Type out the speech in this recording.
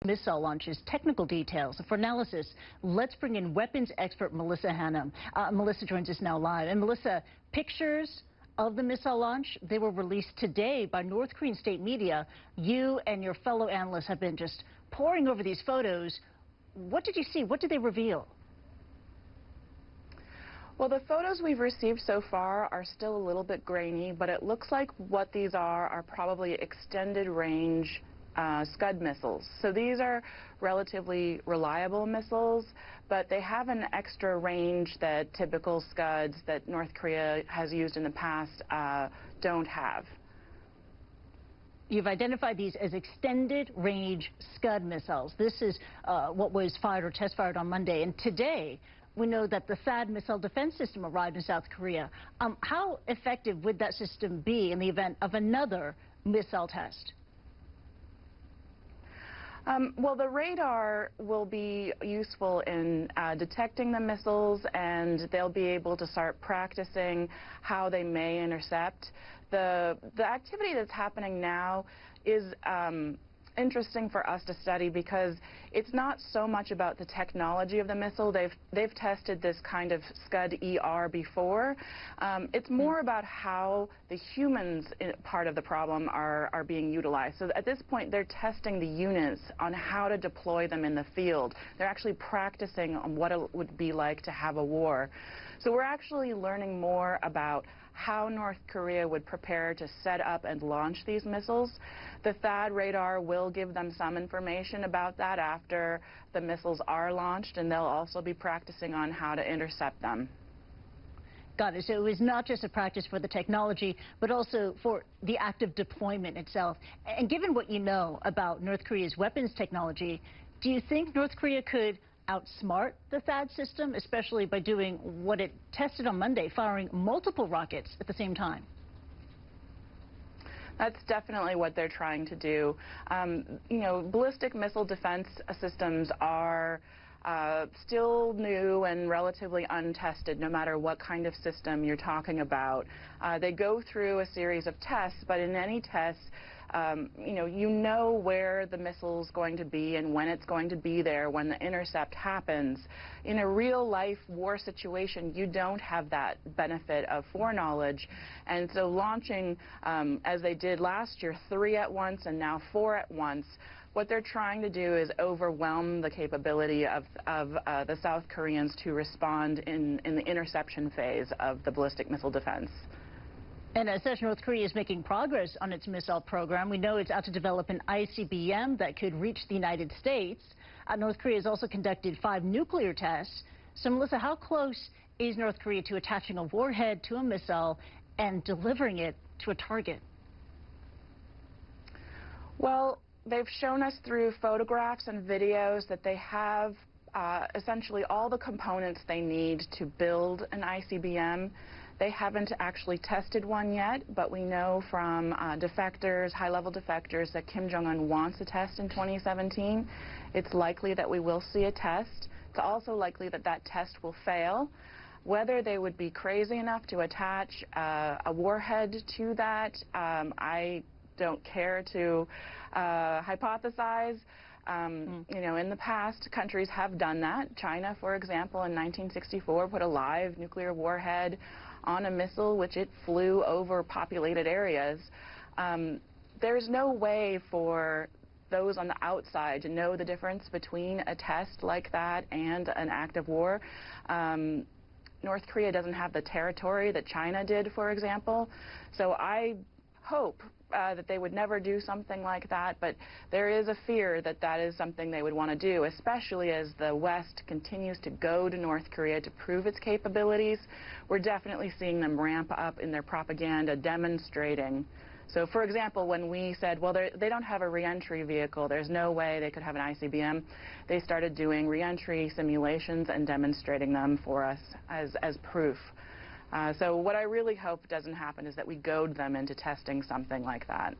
missile launches, technical details. For analysis, let's bring in weapons expert Melissa Hannum. Melissa joins us now live. And Melissa, pictures of the missile launch, they were released today by North Korean state media. You and your fellow analysts have been just poring over these photos. What did you see? What did they reveal? Well, the photos we've received so far are still a little bit grainy, but it looks like what these are probably extended range Scud missiles. So these are relatively reliable missiles, but they have an extra range that typical Scuds that North Korea has used in the past don't have. You've identified these as extended range Scud missiles. This is what was fired or test fired on Monday. And today, we know that the THAAD missile defense system arrived in South Korea. How effective would that system be in the event of another missile test? Well, the radar will be useful in detecting the missiles, and they'll be able to start practicing how they may intercept. The activity that's happening now is interesting for us to study because it's not so much about the technology of the missile. They've tested this kind of Scud-ER before. It's more about how the humans part of the problem are being utilized. So at this point, they're testing the units on how to deploy them in the field. They're actually practicing on what it would be like to have a war. So we're actually learning more about how North Korea would prepare to set up and launch these missiles. The THAAD radar will give them some information about that after the missiles are launched, and they'll also be practicing on how to intercept them. Got it. So it was not just a practice for the technology, but also for the active deployment itself. And given what you know about North Korea's weapons technology, do you think North Korea could outsmart the THAAD system, especially by doing what it tested on Monday, firing multiple rockets at the same time? That's definitely what they're trying to do. You know, ballistic missile defense systems are still new and relatively untested, no matter what kind of system you're talking about. They go through a series of tests, but in any test, you know where the missile's going to be and when it's going to be there when the intercept happens. In a real-life war situation, you don't have that benefit of foreknowledge. And so launching, as they did last year, 3 at once and now 4 at once, what they're trying to do is overwhelm the capability of the South Koreans to respond in the interception phase of the ballistic missile defense. And as such, North Korea is making progress on its missile program. We know it's out to develop an ICBM that could reach the United States. North Korea has also conducted 5 nuclear tests. So, Melissa, how close is North Korea to attaching a warhead to a missile and delivering it to a target? Well, they've shown us through photographs and videos that they have essentially all the components they need to build an ICBM. They haven't actually tested one yet, but we know from defectors, high-level defectors, that Kim Jong-un wants a test in 2017. It's likely that we will see a test. It's also likely that that test will fail. Whether they would be crazy enough to attach a warhead to that, I don't care to hypothesize. You know, in the past, countries have done that. China, for example, in 1964, put a live nuclear warhead on a missile, which it flew over populated areas. There's no way for those on the outside to know the difference between a test like that and an act of war. North Korea doesn't have the territory that China did, for example. So I hope that they would never do something like that, but there is a fear that that is something they would want to do, especially as the West continues to go to North Korea to prove its capabilities. We're definitely seeing them ramp up in their propaganda, demonstrating. So, for example, when we said, well, they don't have a reentry vehicle, there's no way they could have an ICBM, they started doing reentry simulations and demonstrating them for us as proof. So what I really hope doesn't happen is that we goad them into testing something like that.